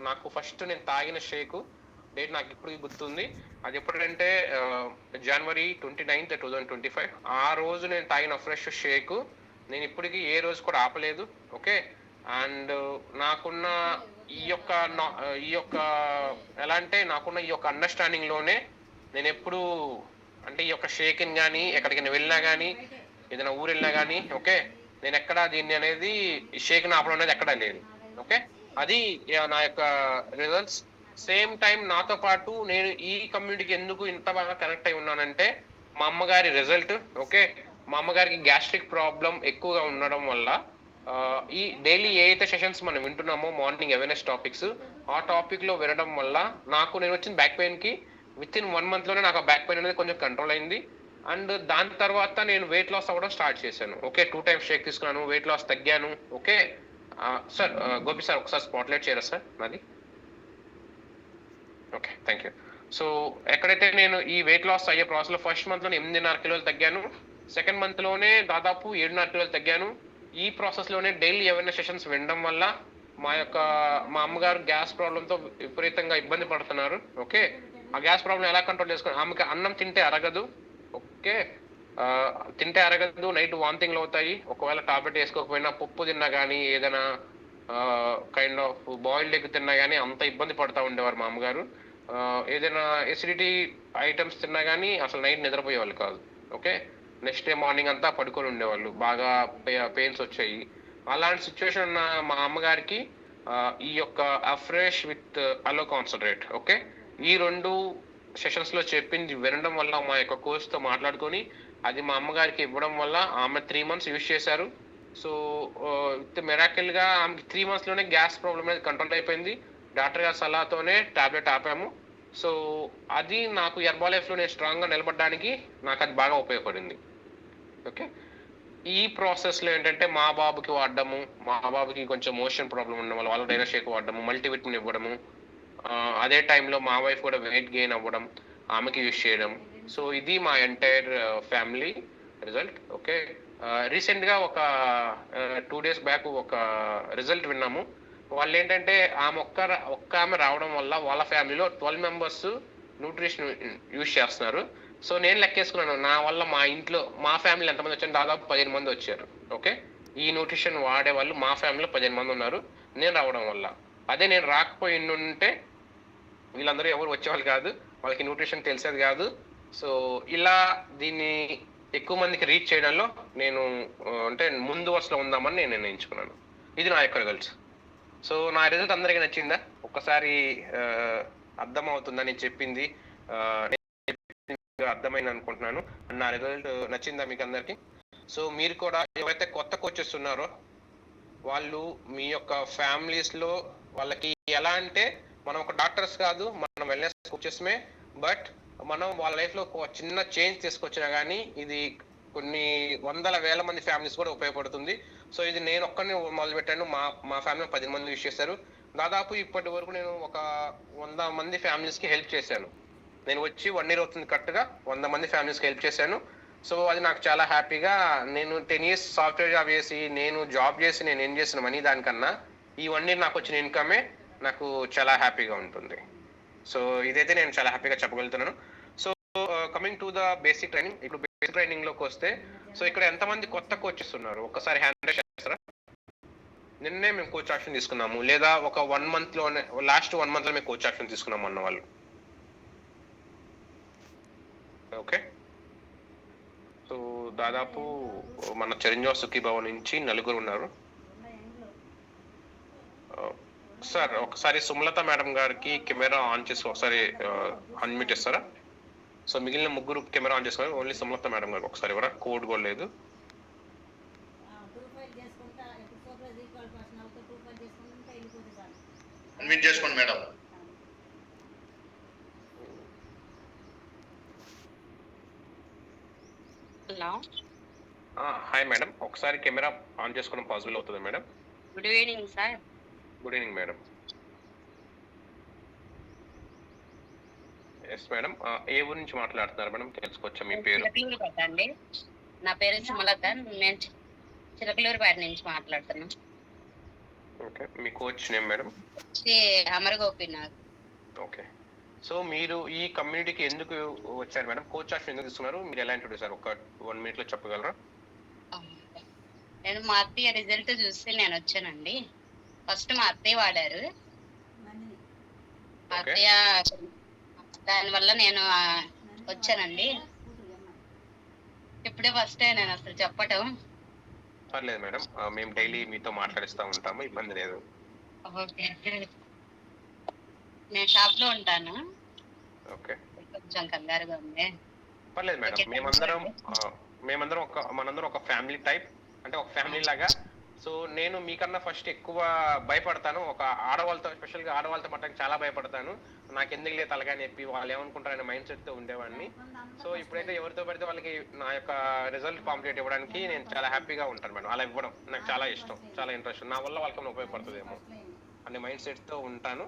నాకు ఫస్ట్ నేను తాగిన షేకు డేట్ నాకు ఇప్పుడు గుర్తుంది. అది ఎప్పుడంటే జనవరి 29, 2025. ఆ రోజు నేను తాగిన ఫ్రెష్ షేకు నేను ఇప్పటికీ ఏ రోజు కూడా ఆపలేదు. ఓకే. అండ్ నాకున్న ఈ యొక్క ఎలా అంటే నాకున్న ఈ యొక్క అండర్స్టాండింగ్ లోనే నేను ఎప్పుడు అంటే ఈ యొక్క షేక్ని కానీ ఎక్కడికైనా వెళ్ళినా కానీ ఏదైనా ఊరు వెళ్ళినా కానీ ఓకే నేను ఎక్కడా దీన్ని అనేది షేక్ని ఆపడం అనేది ఎక్కడా లేదు. ఓకే, అది నా యొక్క రిజల్ట్స్. సేమ్ టైం నాతో పాటు నేను ఈ కమ్యూనిటీకి ఎందుకు ఇంత బాగా కనెక్ట్ అయి ఉన్నానంటే మా అమ్మగారి రిజల్ట్. ఓకే, మా అమ్మగారికి గ్యాస్ట్రిక్ ప్రాబ్లం ఎక్కువగా ఉండడం వల్ల ఈ డైలీ ఏ అయితే సెషన్స్ మనం వింటున్నామో మార్నింగ్ అవేర్నెస్ టాపిక్స్, ఆ టాపిక్ లో వినడం వల్ల నేను వచ్చిన బ్యాక్ పెయిన్ కి విత్ ఇన్ 1 month లోనే నాకు ఆ బ్యాక్ పెయిన్ అనేది కొంచెం కంట్రోల్ అయింది. అండ్ దాని తర్వాత నేను వెయిట్ లాస్ అవ్వడం స్టార్ట్ చేశాను. ఓకే, 2 times షేక్ తీసుకున్నాను, వెయిట్ లాస్ తగ్గాను. ఓకే సార్, గోపి సార్ ఒకసారి స్పాట్లైట్ చేయరా సార్ నాది? Okay, thank you. సో ఎక్కడైతే నేను ఈ వెయిట్ లాస్ అయ్యే ప్రాసెస్లో ఫస్ట్ మంత్లో 8.5 kilos తగ్గాను, సెకండ్ మంత్లోనే దాదాపు 7.5 kilos తగ్గాను. ఈ ప్రాసెస్లోనే డైలీ అవేర్నెస్ సెషన్స్ వినడం వల్ల మా అమ్మగారు గ్యాస్ ప్రాబ్లంతో విపరీతంగా ఇబ్బంది పడుతున్నారు. ఓకే, ఆ గ్యాస్ ప్రాబ్లం ఎలా కంట్రోల్ చేసుకోవాలి? ఆమెకి అన్నం తింటే అరగదు. ఓకే, తింటే అరగదు, నైట్ వామిటింగ్లు అవుతాయి. ఒకవేళ టాబ్లెట్ వేసుకోకపోయినా పప్పు తిన్నా కానీ ఏదైనా కైండ్ ఆఫ్ బాయిల్డ్ ఎగ్ తిన్నా కానీ అంత ఇబ్బంది పడుతూ ఉండేవారు మా అమ్మగారు. ఏదైనా ఎసిడిటీ ఐటమ్స్ తిన్నా కానీ అసలు నైట్ నిద్రపోయేవాళ్ళు కాదు. ఓకే, నెక్స్ట్ డే మార్నింగ్ అంతా పడుకొని ఉండేవాళ్ళు, బాగా పెయిన్స్ వచ్చాయి. అలాంటి సిచ్యువేషన్ ఉన్న మా అమ్మగారికి ఈ యొక్క afresh with aloe concentrate, okay, ఈ 2 సెషన్స్ లో చెప్పింది వినడం వల్ల మా యొక్క కోచ్తో మాట్లాడుకొని అది మా అమ్మగారికి ఇవ్వడం వల్ల ఆమె 3 months యూజ్ చేశారు. సో మిరాకిల్ గా ఆమెకి 3 months లోనే గ్యాస్ ప్రాబ్లం అనేది కంట్రోల్ అయిపోయింది. డాక్టర్ గారి సలహాతోనే టాబ్లెట్ ఆపాము. సో అది నాకు హెర్బాలైఫ్ లో నేను స్ట్రాంగ్ గా నిలబడడానికి నాకు అది బాగా ఉపయోగపడింది. ఓకే, ఈ ప్రాసెస్ లో ఏంటంటే మా బాబుకి కొంచెం మోషన్ ప్రాబ్లం ఉండడం వల్ల వాళ్ళ డైనో షేక్ వాడడము, మల్టీవిటమిన్ ఇవ్వడము, అదే టైంలో మా వైఫ్ కూడా వెయిట్ గెయిన్ అవ్వడం, ఆమెకి యూజ్ చేయడం. సో ఇది మా entire family result. Okay, recent గా ఒక 2 days బ్యాక్ ఒక రిజల్ట్ విన్నాము. వాళ్ళు ఏంటంటే ఒక్క ఆమె రావడం వల్ల వాళ్ళ ఫ్యామిలీలో 12 members న్యూట్రిషన్ యూజ్ చేస్తున్నారు. సో నేను లెక్కేసుకున్నాను, నా వల్ల మా ఇంట్లో మా ఫ్యామిలీ ఎంతమంది వచ్చారు? దాదాపు 15 మంది వచ్చారు. ఓకే, ఈ న్యూట్రిషన్ వాడే వాళ్ళు మా ఫ్యామిలీలో 15 మంది ఉన్నారు నేను రావడం వల్ల. అదే నేను రాకపోయి ఉంటే వీళ్ళందరూ ఎవరు వచ్చేవాళ్ళు కాదు, వాళ్ళకి న్యూట్రిషన్ తెలిసేది కాదు. సో ఇలా దీన్ని ఎక్కువ మందికి రీచ్ చేయడంలో నేను అంటే ముందు వరుసలో ఉందామని నేను నిర్ణయించుకున్నాను. ఇది నా యొక్క రిజల్ట్స్. సో నా రిజల్ట్ అందరికీ నచ్చిందా? ఒక్కసారి అర్థం అవుతుందా నేను చెప్పింది? అర్థమైంది అనుకుంటున్నాను. నా రిజల్ట్ నచ్చిందా మీకు అందరికి? సో మీరు కూడా ఎవరైతే కొత్త కోచెస్ ఉన్నారో వాళ్ళు మీ యొక్క ఫ్యామిలీస్ లో వాళ్ళకి ఎలా అంటే మనం ఒక డాక్టర్స్ కాదు, మనం వెల్నెస్ కోచెస్మే, బట్ మనం వాళ్ళ లైఫ్ లో ఒక చిన్న చేంజ్ తీసుకొచ్చినా కానీ ఇది కొన్ని వందల వేల మంది ఫ్యామిలీస్ కూడా ఉపయోగపడుతుంది. సో ఇది నేను ఒక్కరిని మొదలు పెట్టాను, మా ఫ్యామిలీలో 10 మంది యూజ్ చేశారు. దాదాపు ఇప్పటి వరకు నేను ఒక 100 మంది ఫ్యామిలీస్ కి హెల్ప్ చేశాను. నేను వచ్చి 1 year అవుతుంది, కరెక్ట్గా 100 మంది ఫ్యామిలీస్కి హెల్ప్ చేశాను. సో అది నాకు చాలా హ్యాపీగా, నేను 10 years సాఫ్ట్వేర్ జాబ్ చేసి నేను జాబ్ చేసి నేను ఏం చేసిన మనీ దానికన్నా ఈ 1 year నాకు వచ్చిన ఇన్కమే నాకు చాలా హ్యాపీగా ఉంటుంది. సో ఇదైతే నేను చాలా హ్యాపీగా చెప్పగలుగుతున్నాను. So coming to the basic training, ఇప్పుడు బేసిక్ ట్రైనింగ్ లోకి వస్తే, సో ఇక్కడ ఎంతమంది కొత్త కోచెస్ ఉన్నారు ఒక్కసారి హ్యాండ్ రైజ్ చేస్తారా? నిన్నే మేము కోచ్ యాక్షన్ తీసుకున్నాము, లేదా ఒక 1 month లోనే, లాస్ట్ 1 month లో మేము కోచ్ యాక్షన్ తీసుకున్నాము అన్న వాళ్ళు? ఓకే, సో దాదాపు మన చిరంజీవి సుఖీభావ నుంచి 4 ఉన్నారు. సార్ ఒకసారి సుమలత మేడం గారికి కెమెరా ఆన్ చేసి ఒకసారి అన్మ్యూట్ చేస్తారా? సో మిగిలిన 3 కెమెరా ఆన్ చేసుకోవాలి, ఓన్లీ సుమలత మేడం గారికి ఒకసారి ఎవరా? కోడ్ కూడా లేదు. అన్మ్యూట్ చేసుకోండి మేడం. హలో, హాయ్ మేడం, ఒకసారి కెమెరా ఆన్ చేసుకోవడం పాసిబుల్ అవుతుంది madam? Good evening sir. Good evening madam. Yes madam, ఏ ఊరు నుంచి మాట్లాడుతున్నారు మేడం? తెలుసుకోవచ్చా మీ పేరు? అండి, నా పేరు సుమలత, నేను చిలకలూరుపేట నుంచి మాట్లాడుతున్నాను. ఓకే. మీ కోచ్ నేమ్ మేడం? వచ్చి అమర గోపీనాథ్. ఓకే. సో మీరు ఈ కమ్యూనిటీకి ఎందుకు వచ్చారు మేడం? కోచ్ ఆఫ్ ఎందుకు తీసుకున్నారు? మీరు ఎలా ఇంట్రొడ్యూస్ అయ్యారు? ఒక 1 మినిట్‌లో చెప్పగలరా? నేను మా అత్తయ్య రిజల్ట్ చూసి నేను వచ్చానండి. ఫస్ట్ మా అత్తయ్య వాడారు. మా ఓకే. అత్తయ్య దానివల్ల నేను వచ్చానండి. ఇప్పుడే ఫస్ట్ టైం నేను అసలు చెప్పటం. పర్లేదు మేడం. మేము డైలీ మీతో మాట్లాడిస్తా ఉంటాము. ఇబ్బంది లేదు. ఓకే. నేను షాప్‌లో ఉంటాను. ఓకే. కొంచెం కంగారుగా ఉంది. పర్లేదు మేడం. ఓకే. మనందరం ఒక ఫ్యామిలీ టైప్. అంటే ఒక ఫ్యామిలీ లాగా. సో నేను మీకన్నా ఫస్ట్ ఎక్కువ భయపడతాను. ఒక ఆడవాళ్ళతో, స్పెషల్‌గా ఆడవాళ్ళతో మాట్లాడడానికి చాలా భయపడతాను. నాకెందుకులే తలకాయ నొప్పి, వాళ్ళు ఏమనుకుంటారనే మైండ్ సెట్‌తో ఉండేవాడిని. సో ఇప్పుడైతే ఎవరితో పడితే వాళ్ళకి నా యొక్క రిజల్ట్ పాంప్లెట్ ఇవ్వడానికి నేను చాలా హ్యాపీగా ఉంటాను మేడం. అలా ఇవ్వడం నాకు చాలా ఇష్టం. చాలా ఇంట్రెస్ట్. నా వల్ల వాళ్ళకేమైనా ఉపయోగపడుతదేమో అనే మైండ్ సెట్‌తో ఉంటాను.